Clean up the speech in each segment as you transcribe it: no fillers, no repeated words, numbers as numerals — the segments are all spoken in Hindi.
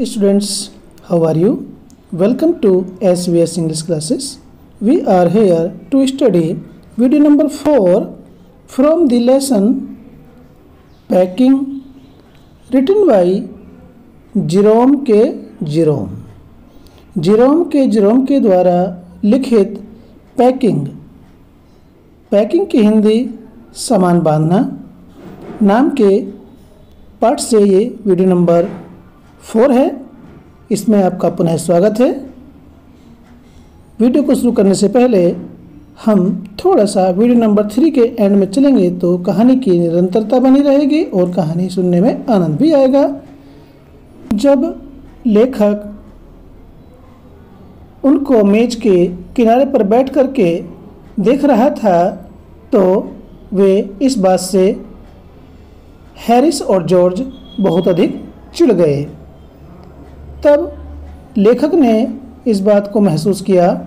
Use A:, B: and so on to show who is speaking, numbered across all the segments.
A: students, how are you? Welcome to SVS English classes. We are here to study video number 4 from the lesson Packing, written by Jerome के द्वारा लिखित पैकिंग की हिंदी सामान बांधना नाम के पाठ से ये वीडियो नंबर 4 है। इसमें आपका पुनः स्वागत है। वीडियो को शुरू करने से पहले हम थोड़ा सा वीडियो नंबर 3 के एंड में चलेंगे तो कहानी की निरंतरता बनी रहेगी और कहानी सुनने में आनंद भी आएगा। जब लेखक उनको मेज के किनारे पर बैठ कर के देख रहा था तो वे इस बात से हैरिस और जॉर्ज बहुत अधिक चिढ़ गए। तब लेखक ने इस बात को महसूस किया,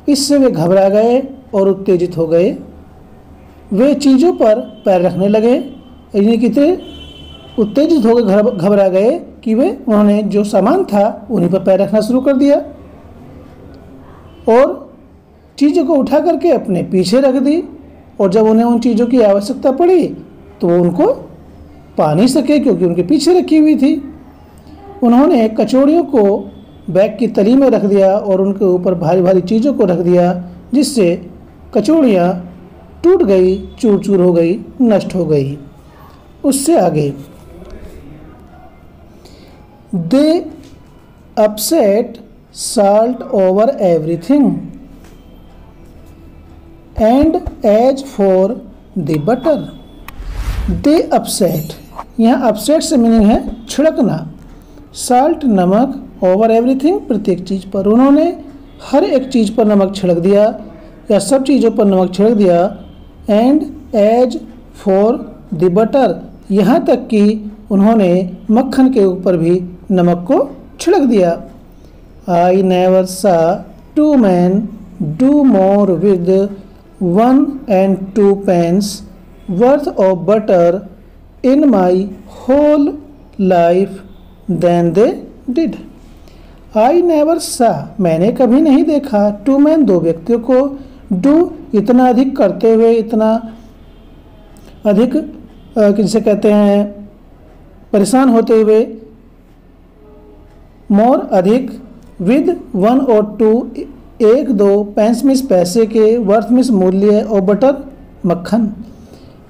A: इससे वे घबरा गए और उत्तेजित हो गए। वे चीज़ों पर पैर रखने लगे, यानी कितने उत्तेजित हो गए, घबरा गए कि उन्होंने जो सामान था उन्हीं पर पैर रखना शुरू कर दिया और चीज़ों को उठा करके अपने पीछे रख दी। और जब उन्हें उन चीज़ों की आवश्यकता पड़ी तो वो उनको पा नहीं सके क्योंकि उनके पीछे रखी हुई थी। उन्होंने कचौड़ियों को बैग की तली में रख दिया और उनके ऊपर भारी भारी चीज़ों को रख दिया, जिससे कचौड़ियाँ टूट गई, चूर चूर हो गई, नष्ट हो गई। उससे आगे दे upset salt over everything and as for the butter they upset, यहाँ upset से मीनिंग है छिड़कना, salt नमक over everything प्रत्येक चीज़ पर, उन्होंने हर एक चीज़ पर नमक छिड़क दिया या सब चीज़ों पर नमक छिड़क दिया। and as for the butter, यहाँ तक कि उन्होंने मक्खन के ऊपर भी नमक को छिड़क दिया। I never saw two men do more with 1 and 2 pence worth of butter in my whole life than they did. I never saw, मैंने कभी नहीं देखा, two men, दो व्यक्तियों को, do इतना अधिक करते हुए, इतना अधिक किसे कहते हैं परेशान होते हुए, more अधिक, विद 1 और 2 1 2 पेंस मिस पैसे के, वर्थ मिस मूल्य और बटर मक्खन,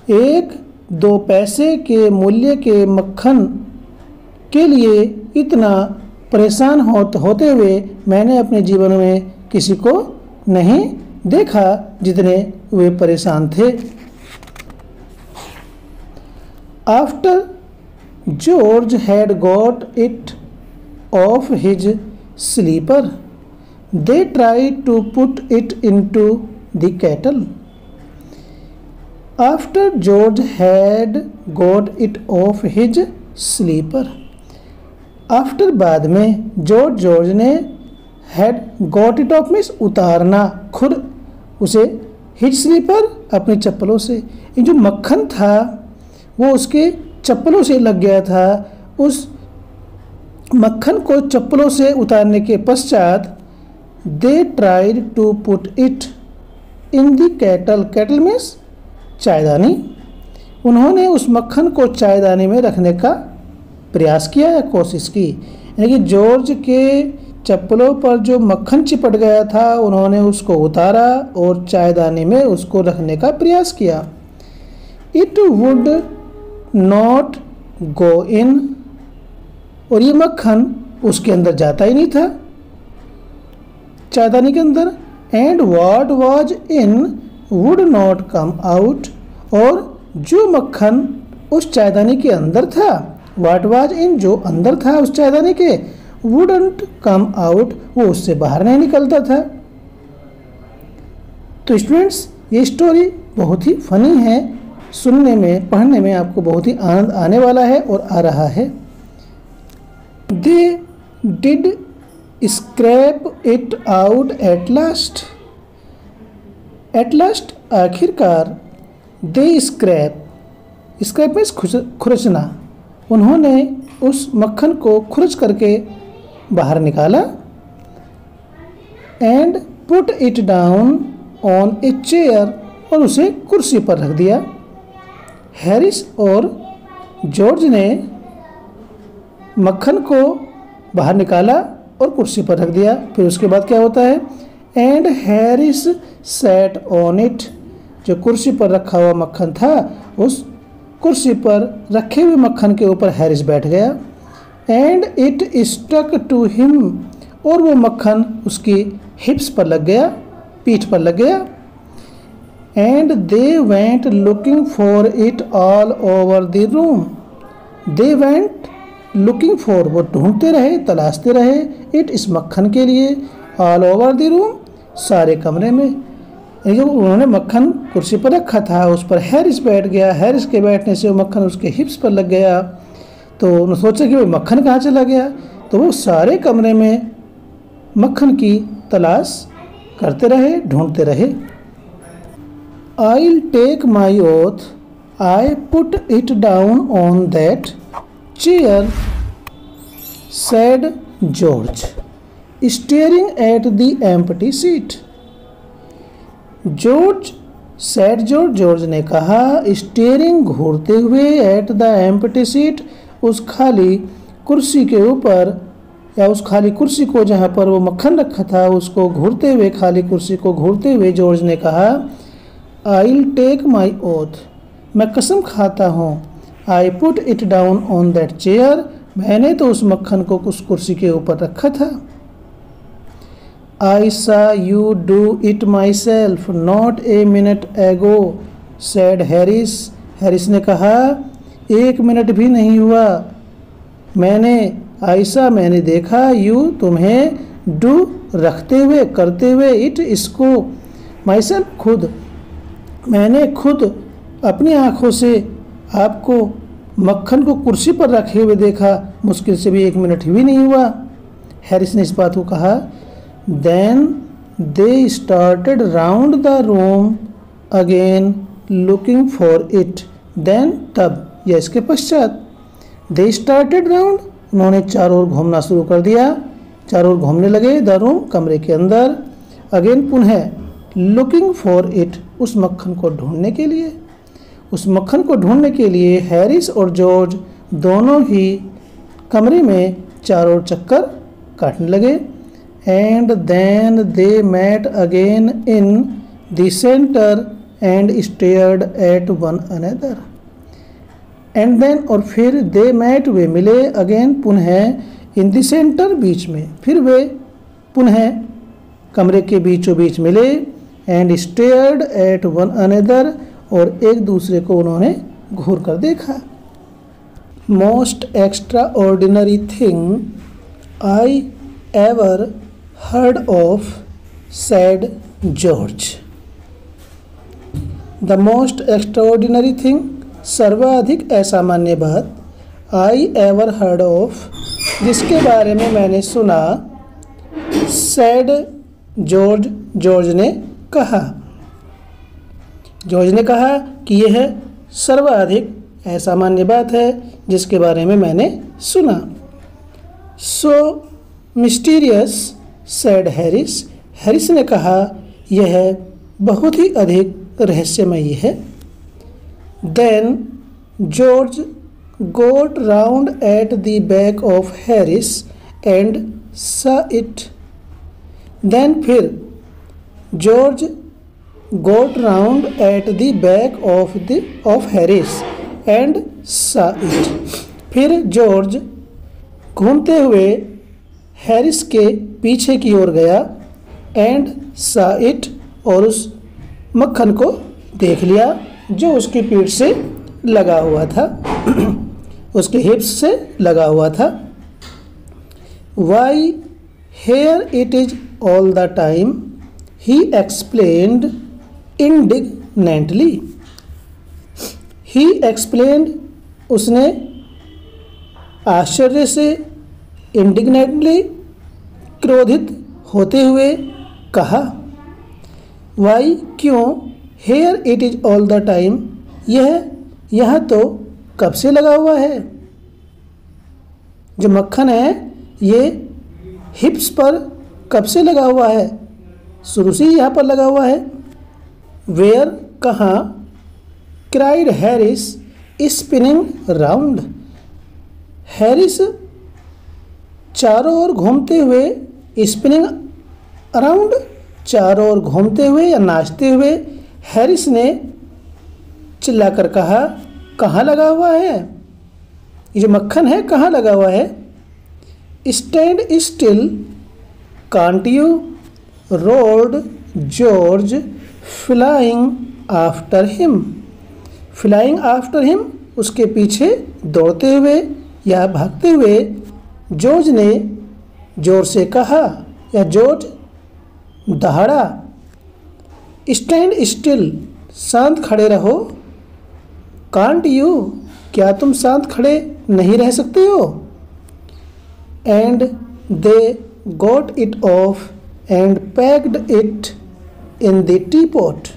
A: 1 2 पैसे के मूल्य के मक्खन के लिए इतना परेशान होते हुए मैंने अपने जीवन में किसी को नहीं देखा जितने वे परेशान थे। After George had got it of his sleeper they tried to put it into the kettle. After George had got it off his sleeper, after बाद में जॉर्ज ने had got it off means उतारना, खुद उसे his sleeper अपनी चप्पलों से, ये जो मक्खन था वो उसके चप्पलों से लग गया था। उस मक्खन को चप्पलों से उतारने के पश्चात they tried to put it in the kettle, kettle means चायदानी, उन्होंने उस मक्खन को चायदानी में रखने का प्रयास किया या कोशिश की। यानी कि जॉर्ज के चप्पलों पर जो मक्खन चिपट गया था उन्होंने उसको उतारा और चायदानी में उसको रखने का प्रयास किया। इट वुड नॉट गो इन, और ये मक्खन उसके अंदर जाता ही नहीं था, चायदानी के अंदर। And what was in would not come out, और जो मक्खन उस चायदानी के अंदर था, व्हाट वाज इन जो अंदर था उस चायदानी के, वुडंट कम आउट वो उससे बाहर नहीं निकलता था। तो स्टूडेंट्स ये स्टोरी बहुत ही फनी है, सुनने में पढ़ने में आपको बहुत ही आनंद आने वाला है और आ रहा है। They did scrape it out at last. At last आखिरकार they scrape मीन्स खुरचना, उन्होंने उस मक्खन को खुरच करके बाहर निकाला and put it down on a chair और उसे कुर्सी पर रख दिया। हैरिस और जॉर्ज ने मक्खन को बाहर निकाला और कुर्सी पर रख दिया। फिर उसके बाद क्या होता है, and Harris sat on it, जो कुर्सी पर रखा हुआ मक्खन था उस कुर्सी पर रखे हुए मक्खन के ऊपर हैरिस बैठ गया। And it stuck to him, और वो मक्खन उसकी हिप्स पर लग गया, पीठ पर लग गया। And they went looking for it all over the room, they went looking for, वो ढूंढते रहे, तलाशते रहे, इट, इस मक्खन के लिए, ऑल ओवर द रूम, सारे कमरे में। जो उन्होंने मक्खन कुर्सी पर रखा था उस पर हैरिस बैठ गया, हैरिस के बैठने से वो मक्खन उसके हिप्स पर लग गया। तो उन्होंने सोचा कि वो मक्खन कहाँ चला गया, तो वो सारे कमरे में मक्खन की तलाश करते रहे, ढूंढते रहे। I'll take my oath, I put it down on that chair, said George, staring at the empty seat. George sad George ने कहा, स्टीयरिंग, घूरते हुए, एट द एम्प्टी सीट, उस खाली कुर्सी के ऊपर, या उस खाली कुर्सी को जहाँ पर वो मक्खन रखा था उसको घूरते हुए, खाली कुर्सी को घूरते हुए जॉर्ज ने कहा, I'll take my oath, मैं कसम खाता हूँ, I put it down on that chair, मैंने तो उस मक्खन को उस कुर्सी के ऊपर रखा था। I saw you do it myself not a minute ago, said Harris. Harris ने कहा, 1 मिनट भी नहीं हुआ, मैंने देखा, you, तुम्हें, do, रखते हुए, करते हुए, it, इसको, myself, खुद, मैंने खुद अपनी आँखों से आपको मक्खन को कुर्सी पर रखे हुए देखा, मुश्किल से भी 1 मिनट भी नहीं हुआ। हैरिस ने इस बात को कहा। Then they started round the room again looking for it. Then, तब, या इसके पश्चात, they started round, उन्होंने चारों ओर घूमना शुरू कर दिया, चारों ओर घूमने लगे, the room, कमरे के अंदर, again, पुनः, looking for it, उस मक्खन को ढूंढने के लिए। उस मक्खन को ढूंढने के लिए हैरिस और जॉर्ज दोनों ही कमरे में चारों ओर चक्कर काटने लगे। And then they met again in the center and stared at one another. And then, और फिर they met, वे मिले, again, पुनः, in the center, बीच में, फिर वे पुनः कमरे के बीचों बीच मिले, and stared at one another, और एक दूसरे को उन्होंने घूर कर देखा। Most extraordinary thing I ever heard of, said George. The most extraordinary thing, सर्वाधिक असामान्य बात, I ever heard of, जिसके बारे में मैंने सुना, said जॉर्ज ने कहा। जॉर्ज ने कहा कि यह सर्वाधिक असामान्य बात है जिसके बारे में मैंने सुना। So mysterious, said Harris, Harris ने कहा, यह बहुत ही अधिक रहस्यमयी है। Then George got round at the back of Harris and saw it. Then फिर George got round at the back of Harris and saw it. फिर जॉर्ज घूमते हुए हैरिस के पीछे की ओर गया, एंड सा इट, और उस मक्खन को देख लिया जो उसकी पीठ से लगा हुआ था, उसके हिप्स से लगा हुआ था। Why here it is all the time, he explained indignantly, he explained, उसने आश्चर्य से, इंडिग्नेंटली, क्रोधित होते हुए कहा। वाई, क्यों, here it is all the time, यह तो कब से लगा हुआ है। जो मक्खन है ये हिप्स पर कब से लगा हुआ है? शुरू से ही यहाँ पर लगा हुआ है। वेयर कहाँ? Cried Harris spinning round. Harris चारों ओर घूमते हुए, स्पिनिंग अराउंड चारों ओर घूमते हुए या नाचते हुए, हैरिस ने चिल्लाकर कहा, कहाँ लगा हुआ है? ये जो मक्खन है कहाँ लगा हुआ है? Stand still can't you, road George flying after him. Flying after him उसके पीछे दौड़ते हुए या भागते हुए जॉर्ज ने जोर से कहा या जॉर्ज दहाड़ा। स्टैंड स्टिल शांत खड़े रहो। कांट यू क्या तुम शांत खड़े नहीं रह सकते हो? And they got it of and packed it in the T pot.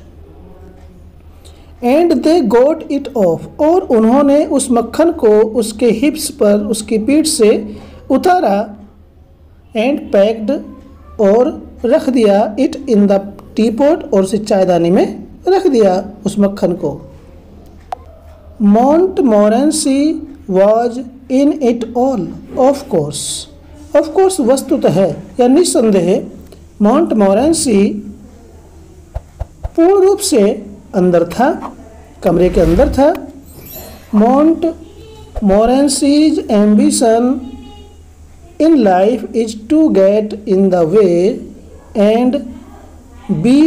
A: And they got it of और उन्होंने उस मक्खन को उसके हिप्स पर, उसकी पीठ से उतारा। एंड पैक्ड और रख दिया, it in the T pot और उसे चायदानी में रख दिया उस मक्खन को। मॉन्टमोरेंसी was in it all, of course वस्तुतः या निस्संदेह मॉन्टमोरेंसी पूर्ण रूप से अंदर था, कमरे के अंदर था। Montmorency's ambition in life is to get in the way and be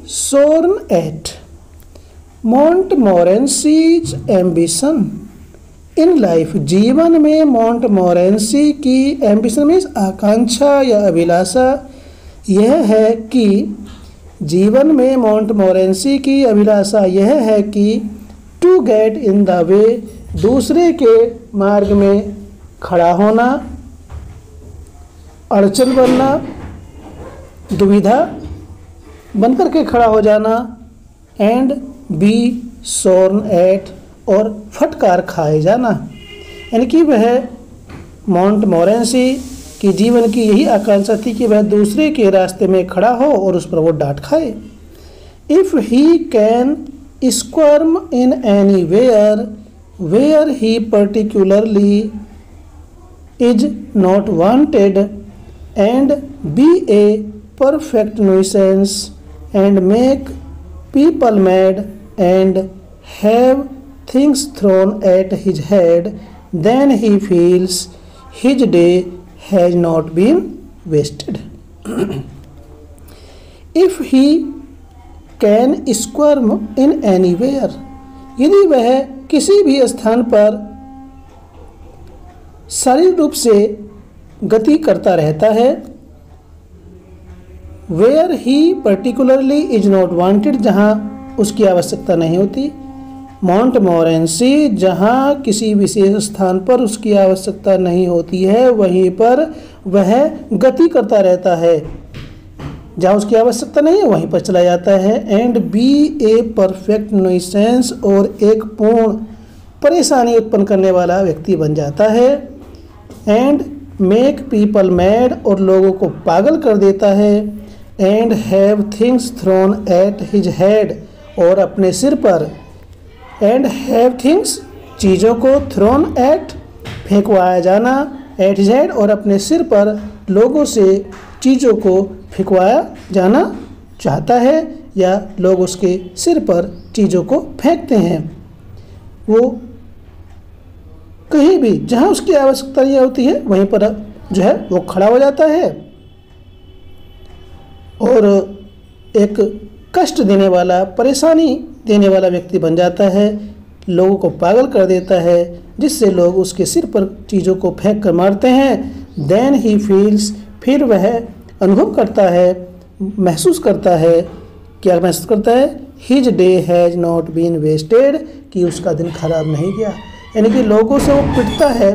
A: sworn at. Montmorency's ambition in life, जीवन में मॉन्टमोरेंसी की एम्बिशन मीन्स आकांक्षा या अभिलाषा यह है कि जीवन में मॉन्टमोरेंसी की अभिलाषा यह है कि to get in the way, दूसरे के मार्ग में खड़ा होना, अड़चन बनना, दुविधा बनकर के खड़ा हो जाना। एंड बी शोर्न एट और फटकार खाए जाना, यानी कि वह मॉन्टमोरेंसी कि जीवन की यही आकांक्षा थी कि वह दूसरे के रास्ते में खड़ा हो और उस पर वो डांट खाए। If he can squirm in anywhere he particularly is not wanted and be a perfect nuisance and make people mad and have things thrown at his head, then he feels his day has not been wasted. If he can squirm in anywhere, यदि वह किसी भी स्थान पर शारीरिक रूप से गति करता रहता है, where he particularly is not wanted, जहाँ उसकी आवश्यकता नहीं होती, मॉन्टमोरेंसी जहाँ किसी विशेष स्थान पर उसकी आवश्यकता नहीं होती है वहीं पर वह गति करता रहता है, जहाँ उसकी आवश्यकता नहीं है वहीं पर चला जाता है। And be a perfect nuisance और एक पूर्ण परेशानी उत्पन्न करने वाला व्यक्ति बन जाता है। एंड मेक पीपल मैड और लोगों को पागल कर देता है। And have things thrown at his head और अपने सिर पर, एंड हैव थिंग्स चीज़ों को, थ्रोन एट फेंकवाया जाना, एट हिज हेड और अपने सिर पर लोगों से चीज़ों को फेंकवाया जाना चाहता है या लोग उसके सिर पर चीज़ों को फेंकते हैं। वो कहीं भी जहाँ उसकी आवश्यकता नहीं होती है वहीं पर जो है वो खड़ा हो जाता है और एक कष्ट देने वाला, परेशानी देने वाला व्यक्ति बन जाता है, लोगों को पागल कर देता है जिससे लोग उसके सिर पर चीज़ों को फेंक कर मारते हैं। देन ही फील्स, फिर वह अनुभव करता है, महसूस करता है, क्या महसूस करता है? His day has not been wasted, कि उसका दिन खराब नहीं गया। यानी कि लोगों से वो पिटता है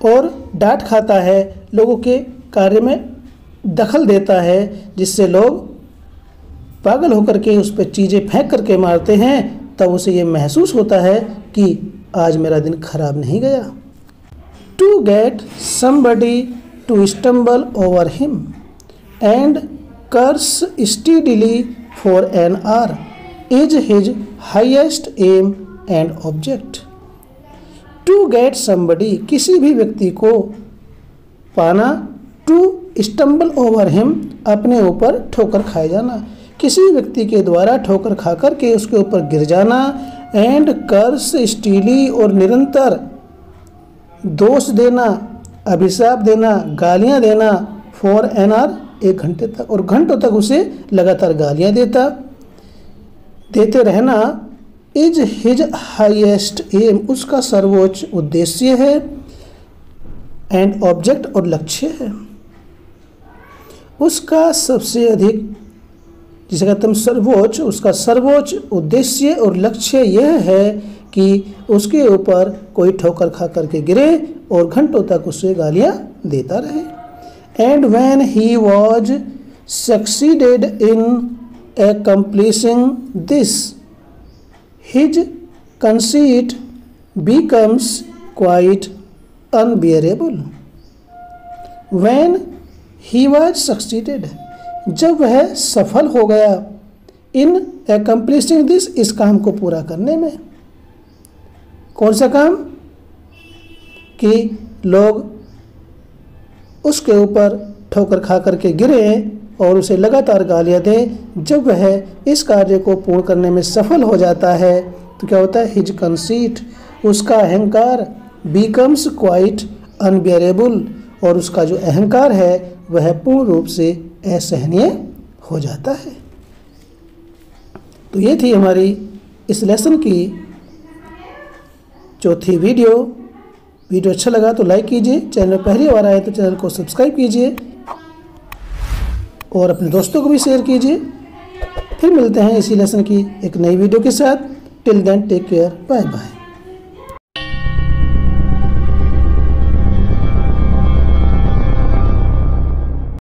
A: और डांट खाता है, लोगों के कार्य में दखल देता है जिससे लोग पागल होकर के उस पर चीज़ें फेंक करके मारते हैं, तब उसे ये महसूस होता है कि आज मेरा दिन खराब नहीं गया। to get somebody to stumble over him and curse steadily for an hour is his highest aim and object. To get somebody, किसी भी व्यक्ति को पाना, to stumble over him, अपने ऊपर ठोकर खाए जाना, किसी व्यक्ति के द्वारा ठोकर खाकर के उसके ऊपर गिर जाना, एंड कर्स स्टीली, और निरंतर दोष देना, अभिशाप देना, गालियां देना, फॉर एन आवर, 1 घंटे तक, और घंटों तक उसे लगातार गालियां देते रहना, इज हिज हाईएस्ट एम, उसका सर्वोच्च उद्देश्य है, एंड ऑब्जेक्ट, और लक्ष्य है। उसका सबसे अधिक, जिसे कहते हैं सर्वोच्च, उसका सर्वोच्च उद्देश्य और लक्ष्य यह है कि उसके ऊपर कोई ठोकर खा करके गिरे और घंटों तक उसे गालियां देता रहे। And when he was succeeded in accomplishing this, his conceit becomes quite unbearable. When he was succeeded, जब वह सफल हो गया, इन accomplishing this, इस काम को पूरा करने में। कौन सा काम? कि लोग उसके ऊपर ठोकर खा करके गिरे और उसे लगातार गालियाँ दें। जब वह इस कार्य को पूर्ण करने में सफल हो जाता है तो क्या होता है? हिज कंसीट, उसका अहंकार, बिकम्स क्वाइट अनबियरेबल, और उसका जो अहंकार है वह पूर्ण रूप से असहनीय हो जाता है। तो ये थी हमारी इस लेसन की चौथी वीडियो। वीडियो अच्छा लगा तो लाइक कीजिए, चैनल पहली बार आए तो चैनल को सब्सक्राइब कीजिए और अपने दोस्तों को भी शेयर कीजिए। फिर मिलते हैं इसी लेसन की एक नई वीडियो के साथ। Till then take care, bye bye.